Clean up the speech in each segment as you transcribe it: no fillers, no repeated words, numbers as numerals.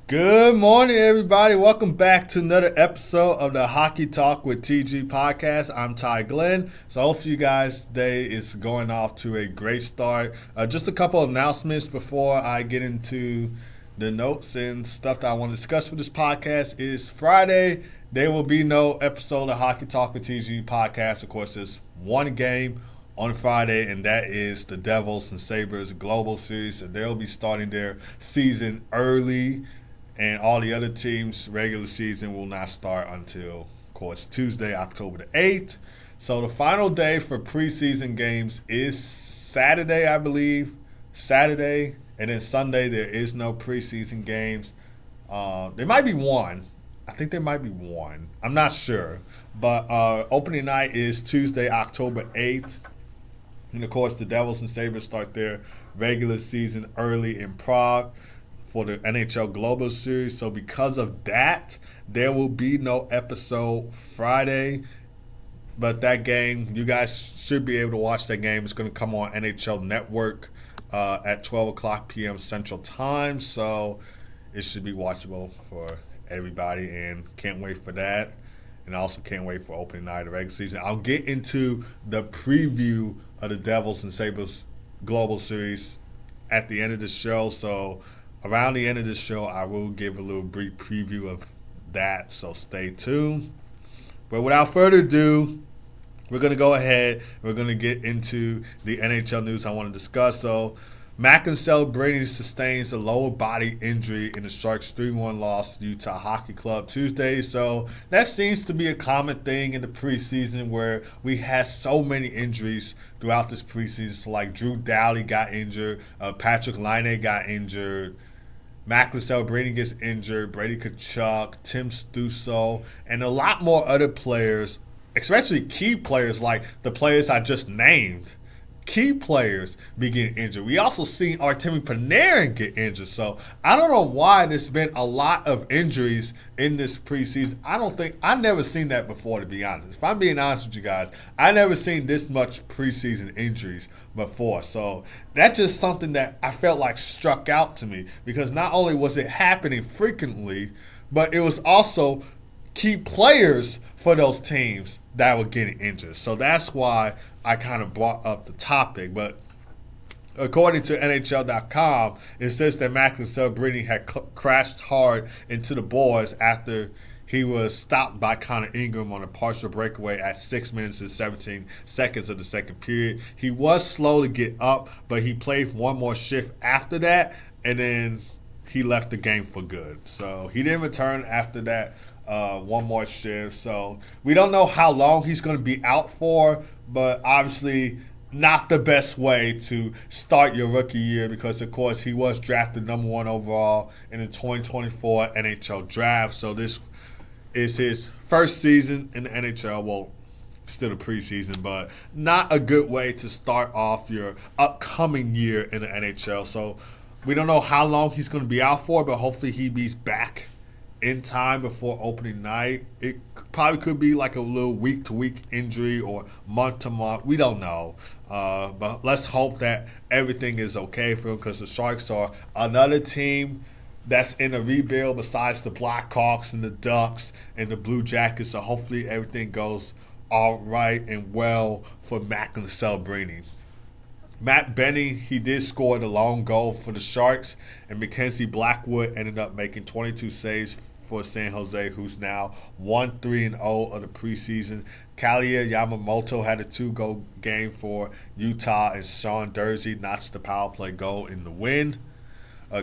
Good morning, everybody. Welcome back to another episode of the Hockey Talk with TG podcast. I'm Ty Glenn. So hopefully you guys' day is going off to a great start. Just a couple of announcements before I get into the notes and stuff that I want to discuss for this podcast. Is Friday. There will be no episode of Hockey Talk with TG podcast. Of course, there's one game on Friday, and that is the Devils and Sabres Global Series. So they'll be starting their season early. And all the other teams' regular season will not start until, of course, Tuesday, October the 8th. So the final day for preseason games is Saturday, I believe. Saturday. And then Sunday, there is no preseason games. There might be one. I think there might be one. I'm not sure. But opening night is Tuesday, October 8th. And, of course, the Devils and Sabres start their regular season early in Prague for the NHL Global Series. So because of that, there will be no episode Friday. But that game, you guys should be able to watch that game. It's going to come on NHL Network at 12 o'clock p.m. Central Time. So it should be watchable for everybody, and can't wait for that. And I also can't wait for opening night of the regular season. I'll get into the preview of the Devils and Sabres Global Series at the end of the show. So around the end of the show, I will give a little brief preview of that, so stay tuned. But without further ado, we're going to go ahead. We're going to get into the NHL news I want to discuss. So, Macklin Celebrini sustains a lower body injury in the Sharks' 3-1 loss to Utah Hockey Club Tuesday. So that seems to be a common thing in the preseason, where we had so many injuries throughout this preseason. So like Drew Doughty got injured, Patrick Laine got injured, Macklin Celebrini gets injured, Brady Tkachuk, Tim Stützle, and a lot more other players, especially key players like the players I just named. Key players be getting injured. We also seen Artemi Panarin get injured. So I don't know why there's been a lot of injuries in this preseason. I've never seen that before, to be honest. If I'm being honest with you guys, I never seen this much preseason injuries before. So that's just something that I felt like struck out to me, because not only was it happening frequently, but it was also key players for those teams that were getting injured. So that's why I kind of brought up the topic. But according to NHL.com, it says that Macklin Celebrini had crashed hard into the boards after he was stopped by Connor Ingram on a partial breakaway at 6 minutes and 17 seconds of the second period. He was slow to get up, but he played one more shift after that, and then he left the game for good. So he didn't return after that one more shift. So we don't know how long he's going to be out for, but obviously not the best way to start your rookie year, because, of course, he was drafted number 1 overall in the 2024 NHL draft. So this is his first season in the NHL. Well, still a preseason, but not a good way to start off your upcoming year in the NHL. So we don't know how long he's going to be out for, but hopefully he be back in time before opening night. It probably could be like a little week-to-week injury or month-to-month. We don't know. But let's hope that everything is okay for him, because the Sharks are another team that's in a rebuild besides the Blackhawks and the Ducks and the Blue Jackets. So hopefully everything goes all right and well for Macklin Celebrini. Matt Benny, he did score the long goal for the Sharks, and Mackenzie Blackwood ended up making 22 saves for San Jose, who's now 1-3-0 of the preseason. Kalia Yamamoto had a 2-goal game for Utah, and Sean Durzi notched the power play goal in the win.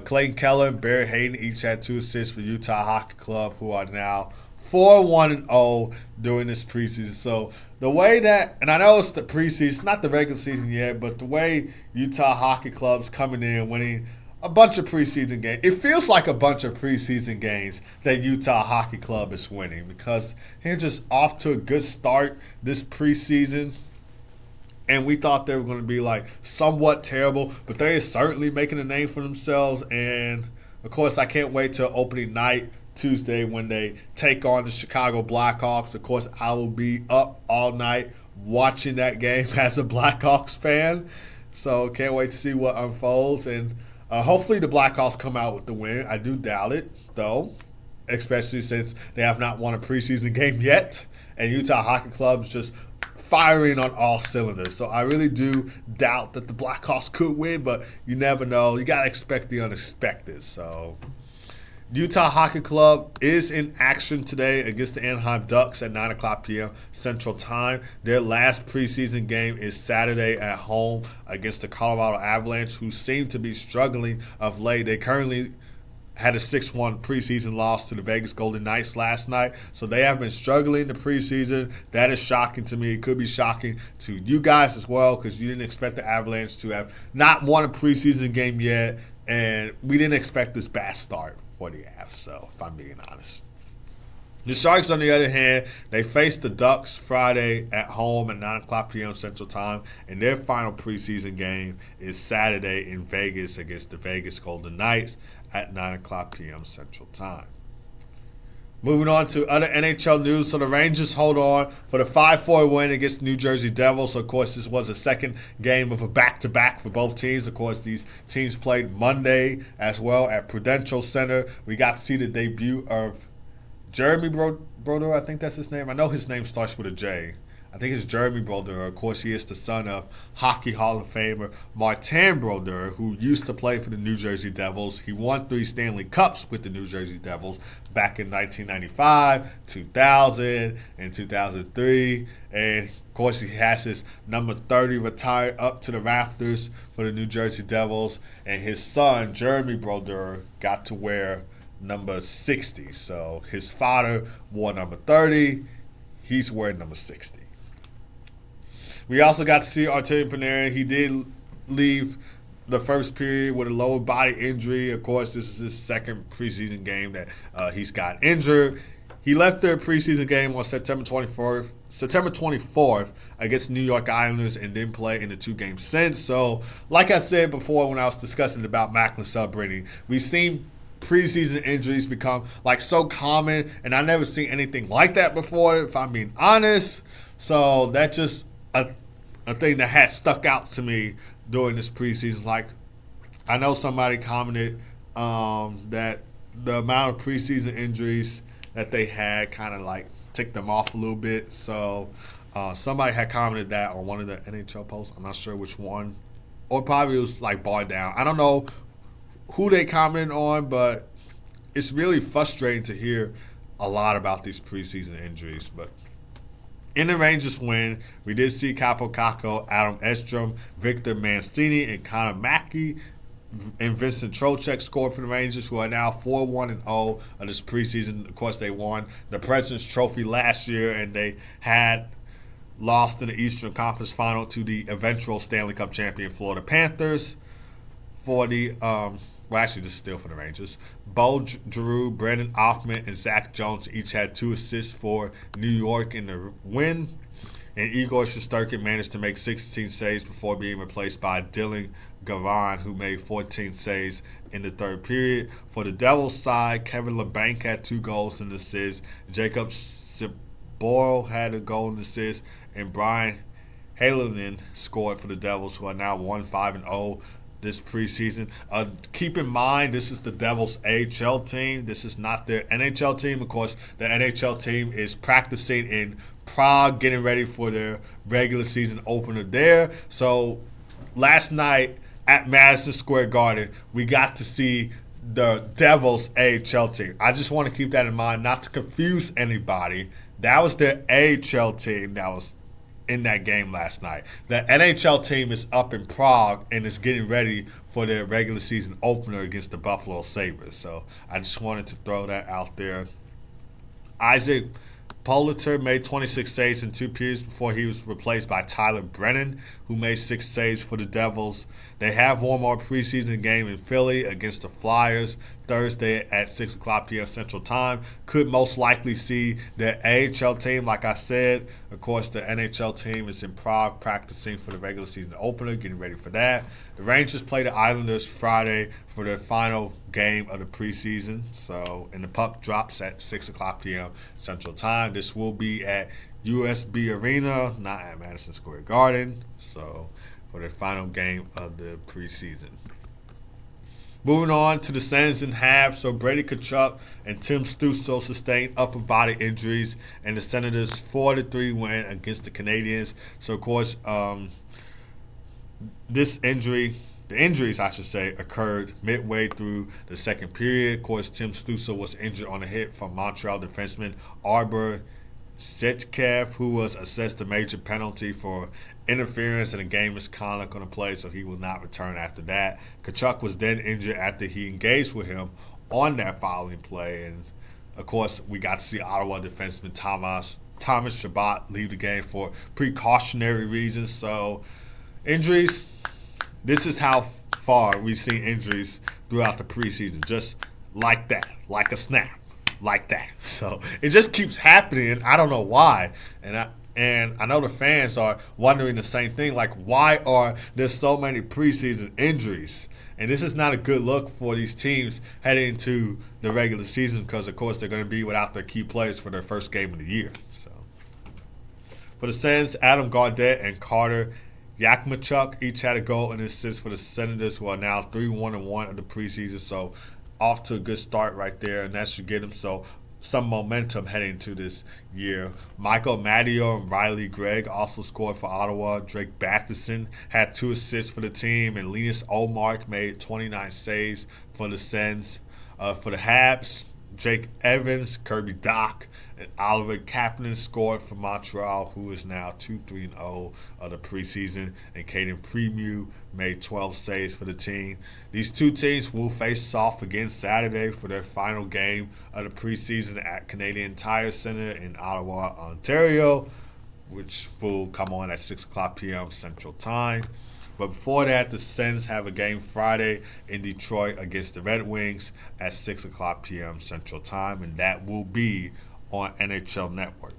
Clayton Keller and Barry Hayden each had 2 assists for Utah Hockey Club, who are now 4-1-0 during this preseason. So the way that, and I know it's the preseason, not the regular season yet, but the way Utah Hockey Club's coming in, winning a bunch of preseason games. It feels like a bunch of preseason games that Utah Hockey Club is winning, because they're just off to a good start this preseason. And we thought they were going to be like somewhat terrible, but they are certainly making a name for themselves. And of course, I can't wait till opening night Tuesday when they take on the Chicago Blackhawks. Of course, I will be up all night watching that game as a Blackhawks fan. So can't wait to see what unfolds. And Hopefully the Blackhawks come out with the win. I do doubt it, though, especially since they have not won a preseason game yet, and Utah Hockey Club's just firing on all cylinders. So I really do doubt that the Blackhawks could win, but you never know. You got to expect the unexpected. So Utah Hockey Club is in action today against the Anaheim Ducks at 9 o'clock p.m. Central Time. Their last preseason game is Saturday at home against the Colorado Avalanche, who seem to be struggling of late. They currently had a 6-1 preseason loss to the Vegas Golden Knights last night. So they have been struggling in the preseason. That is shocking to me. It could be shocking to you guys as well, because you didn't expect the Avalanche to have not won a preseason game yet, and we didn't expect this bad start for the Avs, so if I'm being honest. The Sharks, on the other hand, they face the Ducks Friday at home at 9 o'clock p.m. Central Time, and their final preseason game is Saturday in Vegas against the Vegas Golden Knights at 9 o'clock p.m. Central Time. Moving on to other NHL news. So the Rangers hold on for the 5-4 win against the New Jersey Devils. So, of course, this was a second game of a back-to-back for both teams. Of course, these teams played Monday as well at Prudential Center. We got to see the debut of Jeremy Brodeur. I think that's his name. I know his name starts with a J. I think it's Jeremy Brodeur. Of course, he is the son of Hockey Hall of Famer Martin Brodeur, who used to play for the New Jersey Devils. He won 3 Stanley Cups with the New Jersey Devils back in 1995, 2000, and 2003. And, of course, he has his number 30 retired up to the rafters for the New Jersey Devils. And his son, Jeremy Brodeur, got to wear number 60. So his father wore number 30. He's wearing number 60. We also got to see Artemi Panarin. He did leave the first period with a lower body injury. Of course, this is his second preseason game that he's got injured. He left their preseason game on September 24th against New York Islanders and didn't play in the 2 games since. So, like I said before when I was discussing about Macklin celebrating, we've seen preseason injuries become like so common, and I never seen anything like that before, if I'm being honest. So that's just a thing that has stuck out to me during this preseason. Like, I know somebody commented that the amount of preseason injuries that they had kind of like ticked them off a little bit. So somebody had commented that on one of the NHL posts. I'm not sure which one, or probably it was like Bar Down. I don't know who they commented on, but it's really frustrating to hear a lot about these preseason injuries. But in the Rangers win, we did see Capo Caco, Adam Edstrom, Victor Mancini, and Connor Mackey and Vincent Trocheck scored for the Rangers, who are now 4-1-0 of this preseason. Of course, they won the President's Trophy last year, and they had lost in the Eastern Conference Final to the eventual Stanley Cup champion Florida Panthers. For the this is still for the Rangers. Bo Giroux, Brandon Offman, and Zach Jones each had 2 assists for New York in the win. And Igor Shesterkin managed to make 16 saves before being replaced by Dylan Gavan, who made 14 saves in the third period. For the Devils side, Kevin LeBanc had 2 goals and assists. Jacob Siboro had a goal and assist. And Brian Halonen scored for the Devils, who are now 1-5-0 this preseason. Keep in mind, this is the Devils' AHL team. This is not their NHL team. Of course, the NHL team is practicing in Prague, getting ready for their regular season opener there. So last night at Madison Square Garden, we got to see the Devils' AHL team. I just want to keep that in mind, not to confuse anybody. That was their AHL team that was in that game last night. The NHL team is up in Prague and is getting ready for their regular season opener against the Buffalo Sabres. So I just wanted to throw that out there. Isaac Politer made 26 saves in 2 periods before he was replaced by Tyler Brennan, who made 6 saves for the Devils. They have one more preseason game in Philly against the Flyers Thursday at 6 o'clock p.m. Central Time. Could most likely see the AHL team, like I said. Of course, the NHL team is in Prague practicing for the regular season opener, getting ready for that. The Rangers play the Islanders Friday for their final game of the preseason. So, and the puck drops at 6 o'clock p.m. Central Time. This will be at USB Arena, not at Madison Square Garden. So, for their final game of the preseason. Moving on to the Sens and Habs. So Brady Tkachuk and Tim Stützle sustained upper body injuries, and the Senators 4-3 win against the Canadiens. So of course, the injuries, I should say, occurred midway through the second period. Of course, Tim Stützle was injured on a hit from Montreal defenseman Arbor Zhechkev, who was assessed a major penalty for interference in a game misconduct on the play, so he will not return after that. Tkachuk was then injured after he engaged with him on that following play. And, of course, we got to see Ottawa defenseman Thomas Chabot leave the game for precautionary reasons. So, injuries, this is how far we've seen injuries throughout the preseason, just like that, like a snap, like that. So it just keeps happening. I don't know why, and I know the fans are wondering the same thing. Like, why are there so many preseason injuries? And this is not a good look for these teams heading into the regular season because, of course, they're going to be without their key players for their first game of the year. So for the Sens, Adam Gaudette and Carter Yakmachuk each had a goal and assist for the Senators, who are now 3-1-1 of the preseason. So off to a good start right there, and that should get them some momentum heading into this year. Michael Madio and Riley Gregg also scored for Ottawa. Drake Batherson had 2 assists for the team, and Linus Olmark made 29 saves for the Sens. For the Habs, Jake Evans, Kirby Dach, and Oliver Kapanen scored for Montreal, who is now 2-3-0 of the preseason, and Caden Primieux made 12 saves for the team. These two teams will face off again Saturday for their final game of the preseason at Canadian Tire Center in Ottawa, Ontario, which will come on at 6 o'clock p.m. Central Time. But before that, the Sens have a game Friday in Detroit against the Red Wings at 6 o'clock p.m. Central Time, and that will be on NHL Network.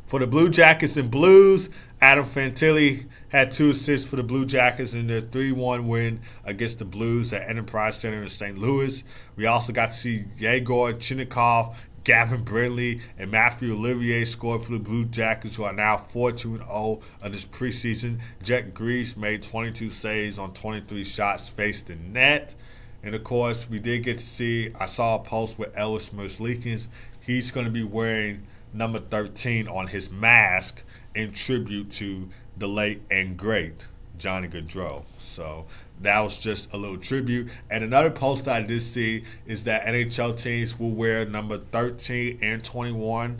For the Blue Jackets and Blues, Adam Fantilli had 2 assists for the Blue Jackets in their 3-1 win against the Blues at Enterprise Center in St. Louis. We also got to see Yegor Chinnikov, Gavin Brindley, and Matthew Olivier scored for the Blue Jackets, who are now 4-2-0 of this preseason. Jet Grease made 22 saves on 23 shots faced in net. And, of course, we did get to see, I saw a post with Ellis Merzlikins. He's going to be wearing number 13 on his mask in tribute to the late and great Johnny Gaudreau. So that was just a little tribute. And another post that I did see is that NHL teams will wear number 13 and 21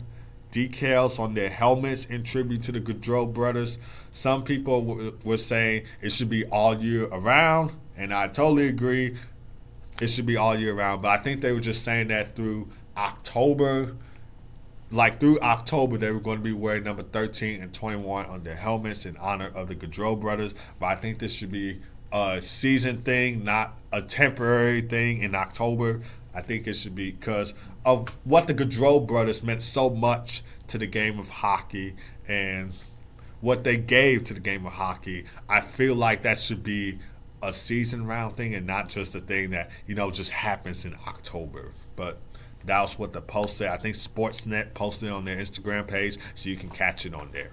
decals on their helmets in tribute to the Gaudreau brothers. Some people were saying it should be all year around, and I totally agree. It should be all year round, but I think they were just saying that through October. Like through October, they were going to be wearing number 13 and 21 on their helmets in honor of the Gaudreau brothers. But I think this should be a season thing, not a temporary thing in October. I think it should be because of what the Gaudreau brothers meant so much to the game of hockey and what they gave to the game of hockey. I feel like that should be a season round thing and not just a thing that, just happens in October. But that was what the post said. I think Sportsnet posted it on their Instagram page, so you can catch it on there.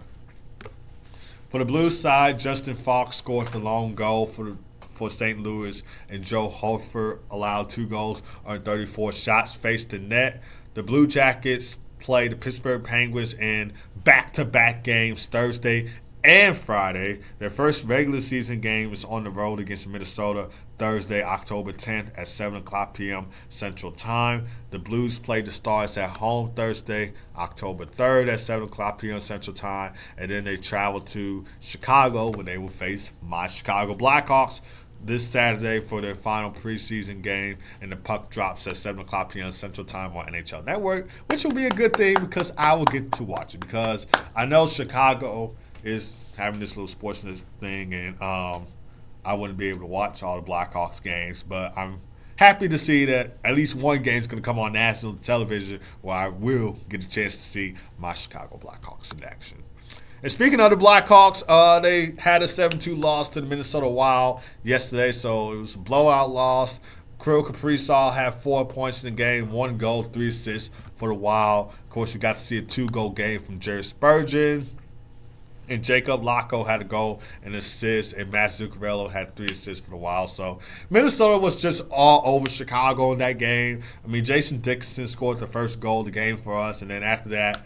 For the Blues side, Justin Falk scored the lone goal for St. Louis, and Joe Hofer allowed 2 goals on 34 shots faced in net. The Blue Jackets play the Pittsburgh Penguins in back-to-back games Thursday and Friday. Their first regular season game is on the road against Minnesota Thursday, October 10th at 7 o'clock p.m. Central Time. The Blues play the Stars at home Thursday, October 3rd at 7 o'clock p.m. Central Time. And then they travel to Chicago where they will face my Chicago Blackhawks this Saturday for their final preseason game. And the puck drops at 7 o'clock p.m. Central Time on NHL Network, which will be a good thing because I will get to watch it because I know Chicago is having this little sportsness thing, and I wouldn't be able to watch all the Blackhawks games, but I'm happy to see that at least one game is going to come on national television where I will get a chance to see my Chicago Blackhawks in action. And speaking of the Blackhawks, they had a 7-2 loss to the Minnesota Wild yesterday, so it was a blowout loss. Kirill Kaprizov had 4 points in the game, 1 goal, 3 assists for the Wild. Of course, we got to see a 2-goal game from Jerry Spurgeon. And Jacob Lacko had a goal and assist, and Matt Zuccarello had 3 assists for the Wild. So Minnesota was just all over Chicago in that game. I mean, Jason Dickinson scored the first goal of the game for us, and then after that,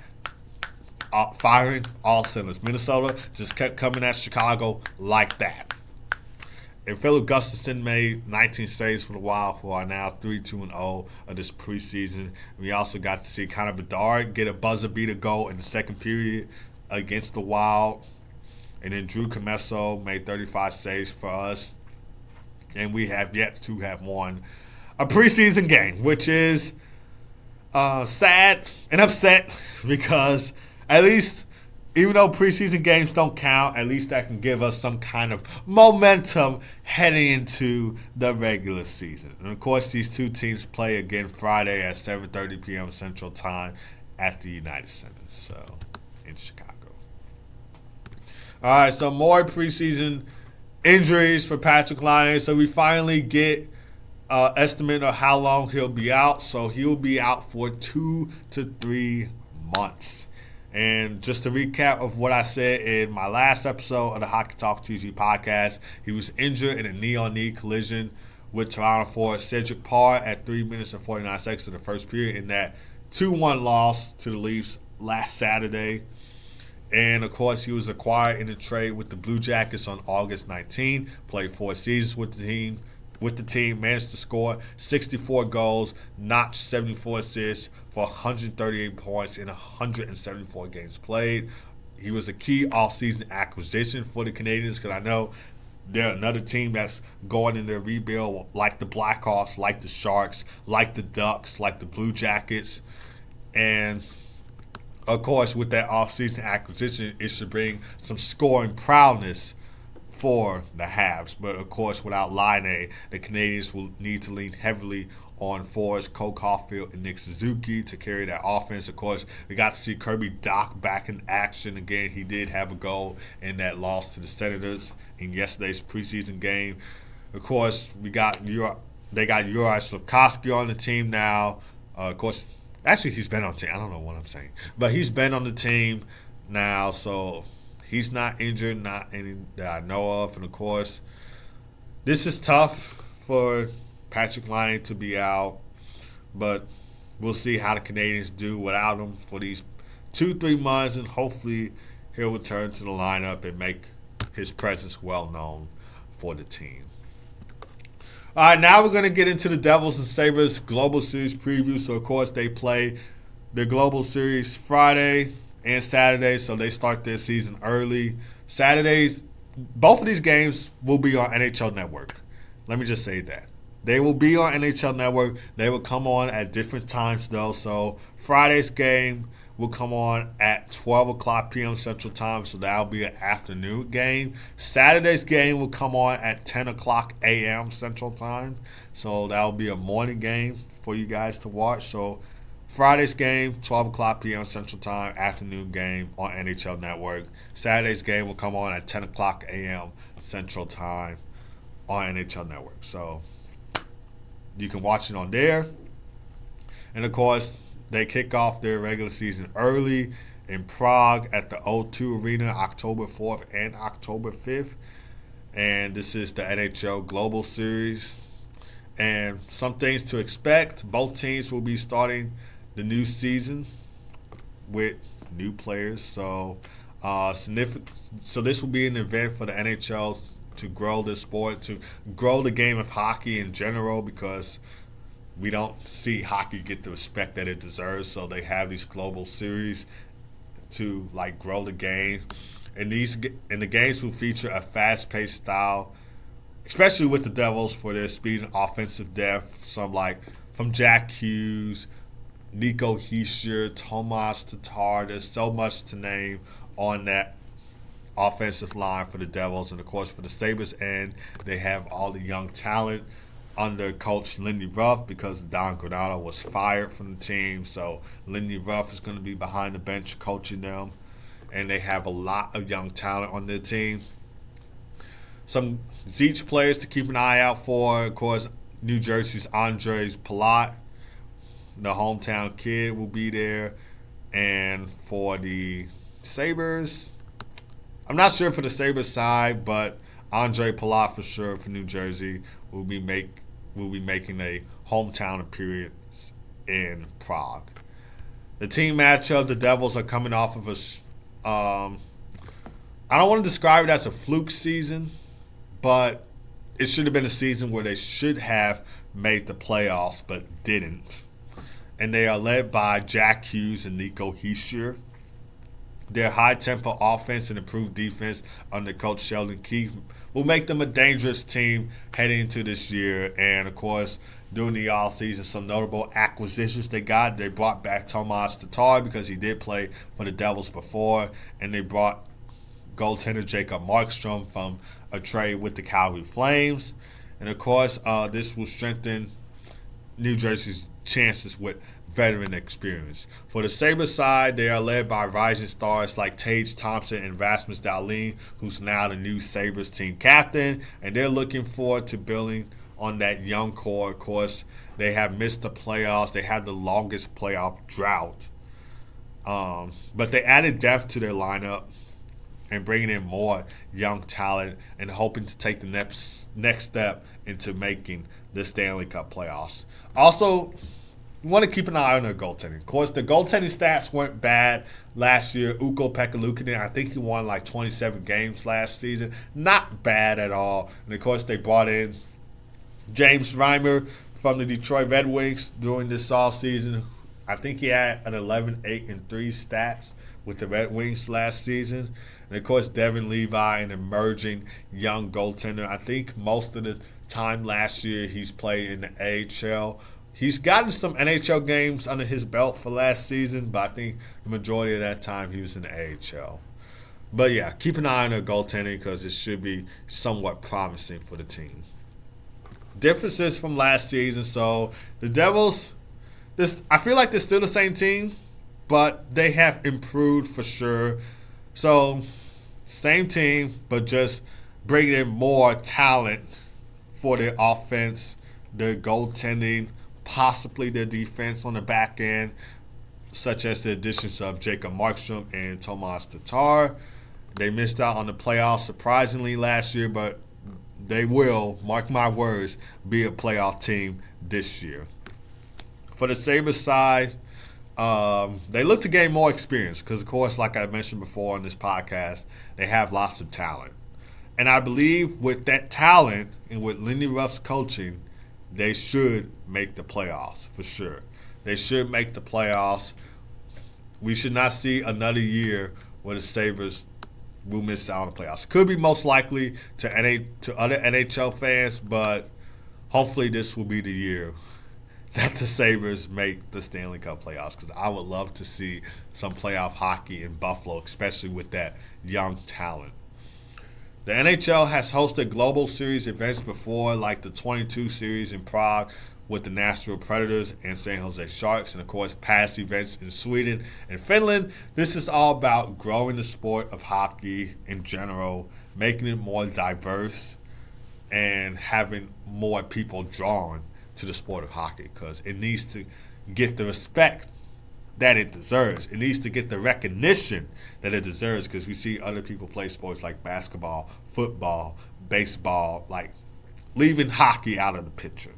firing all cylinders. Minnesota just kept coming at Chicago like that. And Philip Gustafson made 19 saves for the Wild, who are now 3-2-0 of this preseason. We also got to see Connor Bedard get a buzzer beater goal in the second period against the Wild. And then Drew Commesso made 35 saves for us. And we have yet to have won a preseason game, which is sad and upset because at least, even though preseason games don't count, at least that can give us some kind of momentum heading into the regular season. And of course, these two teams play again Friday at 7:30 p.m. Central Time at the United Center, so in Chicago. All right, so more preseason injuries for Patrick Laine. So we finally get estimate of how long he'll be out. So he'll be out for 2 to 3 months. And just to recap of what I said in my last episode of the Hockey Talk TG podcast, he was injured in a knee-on-knee collision with Toronto forward Cedric Parr at 3 minutes and 49 seconds of the first period in that 2-1 loss to the Leafs last Saturday. And, of course, he was acquired in a trade with the Blue Jackets on August 19, played 4 seasons with the team, managed to score 64 goals, notched 74 assists for 138 points in 174 games played. He was a key off-season acquisition for the Canadiens because I know they're another team that's going in their rebuild like the Blackhawks, like the Sharks, like the Ducks, like the Blue Jackets. And, of course, with that off-season acquisition, it should bring some scoring prowess for the Habs. But, of course, without Laine, the Canadiens will need to lean heavily on forwards Cole Caulfield and Nick Suzuki to carry that offense. Of course, we got to see Kirby Dach back in action again. He did have a goal in that loss to the Senators in yesterday's preseason game. Of course, they got Juraj Slafkovsky on the team now. Of course, actually, he's been on the team. I don't know what I'm saying. But he's been on the team now, so he's not injured, not any that I know of. And, of course, this is tough for Patrick Laine to be out, but we'll see how the Canadiens do without him for these 2-3 months, and hopefully he'll return to the lineup and make his presence well known for the team. All right, now we're going to get into the Devils and Sabres Global Series preview. So, of course, they play the Global Series Friday and Saturday, so they start their season early. Saturdays, both of these games will be on NHL Network. Let me just say that. They will be on NHL Network. They will come on at different times, though. So Friday's game will come on at 12 o'clock p.m. Central Time, so that will be an afternoon game. Saturday's game will come on at 10 o'clock a.m. Central Time, so that will be a morning game for you guys to watch. So Friday's game, 12 o'clock p.m. Central Time, afternoon game on NHL Network. Saturday's game will come on at 10 o'clock a.m. Central Time on NHL Network. So you can watch it on there. And, of course, they kick off their regular season early in Prague at the O2 Arena October 4th and October 5th. And this is the NHL Global Series. And some things to expect. Both teams will be starting the new season with new players. So this will be an event for the NHL to grow this sport, to grow the game of hockey in general, because we don't see hockey get the respect that it deserves. So they have these global series to grow the game, and the games will feature a fast-paced style, especially with the Devils for their speed and offensive depth. Some from Jack Hughes, Nico Hischier, Tomas Tatar. There's so much to name on that offensive line for the Devils. And, of course, for the Sabres end, they have all the young talent under Coach Lindy Ruff because Don Granado was fired from the team. So Lindy Ruff is going to be behind the bench coaching them. And they have a lot of young talent on their team. Some Zeech players to keep an eye out for. Of course, New Jersey's Andres Palat, the hometown kid, will be there. And for the Sabres, I'm not sure for the Sabres side, but Andre Palat for sure for New Jersey will be making a hometown appearance in Prague. The team matchup, the Devils are coming off of I don't want to describe it as a fluke season, but it should have been a season where they should have made the playoffs but didn't. And they are led by Jack Hughes and Nico Hischier. Their high-tempo offense and improved defense under Coach Sheldon Keefe will make them a dangerous team heading into this year. And, of course, during the offseason, some notable acquisitions they got. They brought back Tomas Tatar because he did play for the Devils before. And they brought goaltender Jacob Markstrom from a trade with the Calgary Flames. And, of course, this will strengthen New Jersey's chances with veteran experience. For the Sabres side, they are led by rising stars like Tage Thompson and Rasmus Dahlin, who's now the new Sabres team captain, and they're looking forward to building on that young core. Of course, they have missed the playoffs. They have the longest playoff drought. But they added depth to their lineup and bringing in more young talent and hoping to take the next step into making the Stanley Cup playoffs. Also, you want to keep an eye on their goaltending. Of course, the goaltending stats weren't bad last year. Ukko Pekka-Luukkonen, I think he won like 27 games last season. Not bad at all. And, of course, they brought in James Reimer from the Detroit Red Wings during this offseason. I think he had an 11-8-3 stats with the Red Wings last season. And, of course, Devin Levi, an emerging young goaltender. I think most of the time last year he's played in the AHL. He's gotten some NHL games under his belt for last season, but I think the majority of that time he was in the AHL. But, yeah, keep an eye on their goaltending because it should be somewhat promising for the team. Differences from last season. So, the Devils, I feel like they're still the same team, but they have improved for sure. So, same team, but just bringing in more talent for their offense, their goaltending, possibly their defense on the back end, such as the additions of Jacob Markstrom and Tomas Tatar. They missed out on the playoffs surprisingly last year, but they will, mark my words, be a playoff team this year. For the Sabres side, they look to gain more experience because, of course, like I mentioned before on this podcast, they have lots of talent. And I believe with that talent and with Lindy Ruff's coaching, they should make the playoffs for sure. They should make the playoffs. We should not see another year where the Sabres will miss out on the playoffs. Could be most likely to other NHL fans, but hopefully this will be the year that the Sabres make the Stanley Cup playoffs because I would love to see some playoff hockey in Buffalo, especially with that young talent. The NHL has hosted global series events before, like the 22 series in Prague with the Nashville Predators and San Jose Sharks, and of course past events in Sweden and Finland. This is all about growing the sport of hockey in general, making it more diverse, and having more people drawn to the sport of hockey because it needs to get the respect that it deserves. It needs to get the recognition that it deserves because we see other people play sports like basketball, football, baseball, like leaving hockey out of the picture.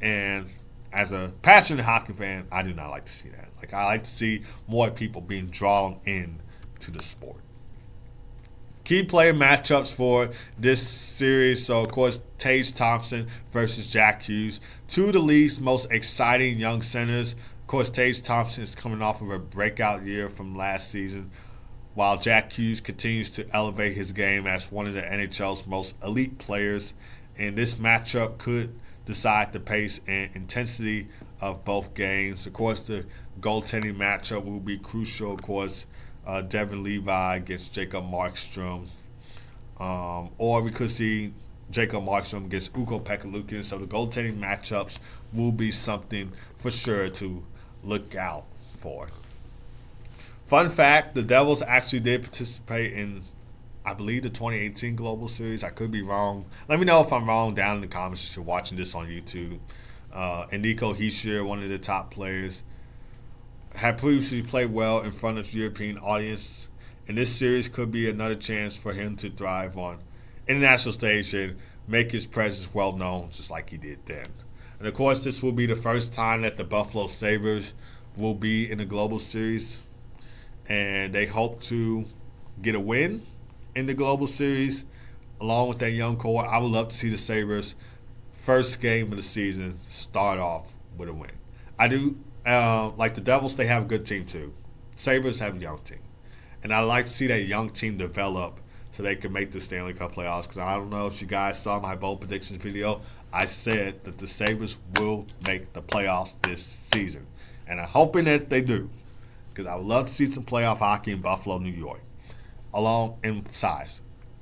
And as a passionate hockey fan, I do not like to see that. Like I like to see more people being drawn in to the sport. Key player matchups for this series. So, of course, Tage Thompson versus Jack Hughes. Two of the league's most exciting young centers. Of course, Tage Thompson is coming off of a breakout year from last season, while Jack Hughes continues to elevate his game as one of the NHL's most elite players. And this matchup could decide the pace and intensity of both games. Of course, the goaltending matchup will be crucial. Of course, Devin Levi against Jacob Markstrom. Or we could see Jacob Markstrom against Ukko Pekka-Luukkonen. So the goaltending matchups will be something for sure to look out for. Fun fact, the Devils actually did participate in, I believe, the 2018 Global Series. I could be wrong. Let me know if I'm wrong down in the comments if you're watching this on YouTube. And Nico Hischier, one of the top players, had previously played well in front of European audience And this series could be another chance for him to thrive on international stage and make his presence well known just like he did then. And of course, this will be the first time that the Buffalo Sabres will be in the Global Series. And they hope to get a win in the Global Series along with that young core. I would love to see the Sabres first game of the season start off with a win. I do like the Devils. They have a good team too. Sabres have a young team, and I like to see that young team develop so they can make the Stanley Cup playoffs. Because I don't know if you guys saw my bold predictions video. I said that the Sabres will make the playoffs this season, and I'm hoping that they do. Because I would love to see some playoff hockey in Buffalo, New York, along in size.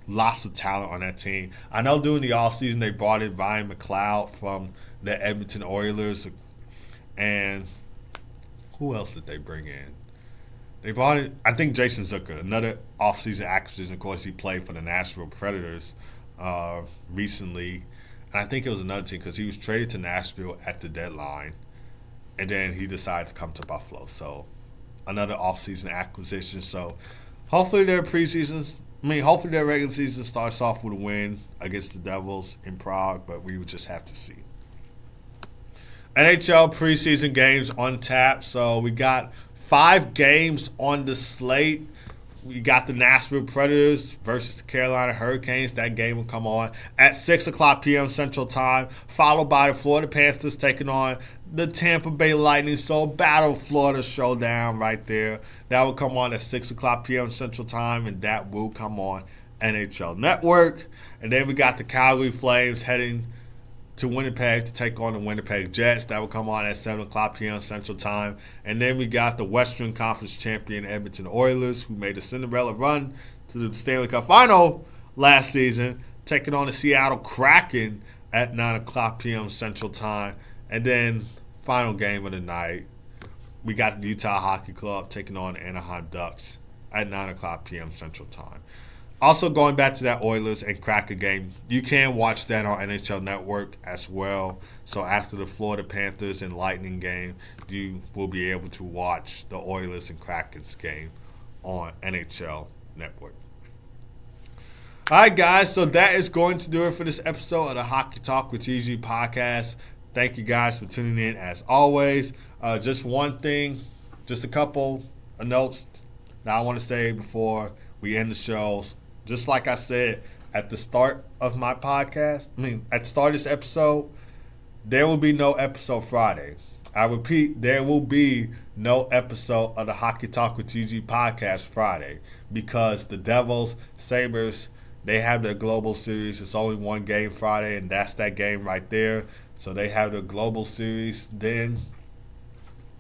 Lots of talent on that team. I know during the offseason they brought in Ryan McLeod from the Edmonton Oilers. And who else did they bring in? They brought in, I think, Jason Zucker, another offseason acquisition. Of course, he played for the Nashville Predators recently. And I think it was another team because he was traded to Nashville at the deadline. And then he decided to come to Buffalo. So another offseason acquisition. So hopefully their hopefully their regular season starts off with a win against the Devils in Prague, but we would just have to see. NHL preseason games on tap. So we got 5 games on the slate. We got the Nashville Predators versus the Carolina Hurricanes. That game will come on at 6 o'clock p.m. Central Time, followed by the Florida Panthers taking on the Tampa Bay Lightning. So Battle Florida showdown right there. That will come on at 6 o'clock p.m. Central Time, and that will come on NHL Network. And then we got the Calgary Flames heading to Winnipeg to take on the Winnipeg Jets. That will come on at 7 o'clock p.m. Central Time. And then we got the Western Conference champion Edmonton Oilers, who made a Cinderella run to the Stanley Cup Final last season, taking on the Seattle Kraken at 9 o'clock p.m. Central Time. And then final game of the night, we got the Utah Hockey Club taking on the Anaheim Ducks at 9 o'clock p.m. Central Time. Also, going back to that Oilers and Kraken game, you can watch that on NHL Network as well. So after the Florida Panthers and Lightning game, you will be able to watch the Oilers and Kraken's game on NHL Network. All right, guys, so that is going to do it for this episode of the Hockey Talk with TG podcast. Thank you guys for tuning in as always. Just one thing, just a couple of notes that I want to say before we end the show. Just like I said at the start of my podcast, at the start of this episode, there will be no episode Friday. I repeat, there will be no episode of the Hockey Talk with TG podcast Friday because the Devils, Sabres, they have their global series. It's only one game Friday, and that's that game right there. So they have their global series then.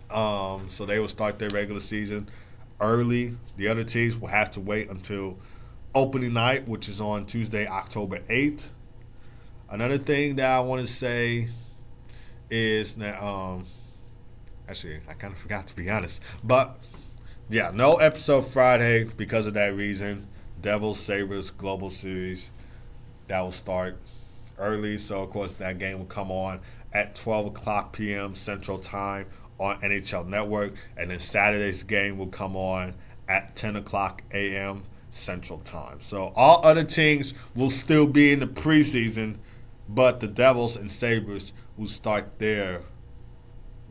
So they will start their regular season early. The other teams will have to wait until opening night, which is on Tuesday, October 8th. Another thing that I want to say is that, actually, I kind of forgot to be honest. But, yeah, no episode Friday because of that reason. Devils, Sabres, Global Series, that will start early. So, of course, that game will come on at 12 o'clock p.m. Central Time on NHL Network. And then Saturday's game will come on at 10 o'clock a.m. Central Time. So all other teams will still be in the preseason, but the Devils and Sabres will start their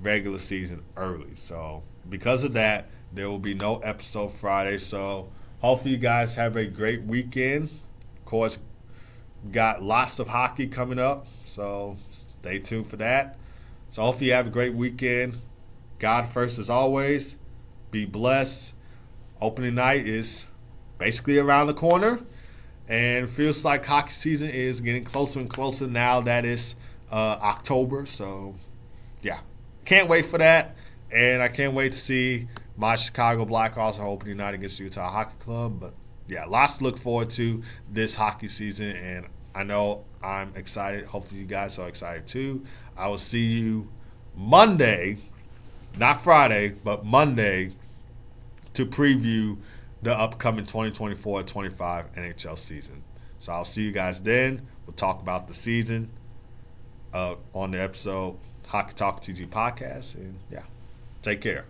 regular season early. So because of that, there will be no episode Friday. So hopefully you guys have a great weekend. Of course, we got lots of hockey coming up, so stay tuned for that. So hopefully you have a great weekend. God first as always. Be blessed. Opening night is basically around the corner, and it feels like hockey season is getting closer and closer now that it's October. So, yeah, can't wait for that, and I can't wait to see my Chicago Blackhawks on opening night against Utah Hockey Club. But, yeah, lots to look forward to this hockey season, and I know I'm excited. Hopefully you guys are excited too. I will see you Monday, not Friday, but Monday, to preview the upcoming 2024-25 NHL season. So I'll see you guys then. We'll talk about the season on the episode Hockey Talk TG podcast. And, yeah, take care.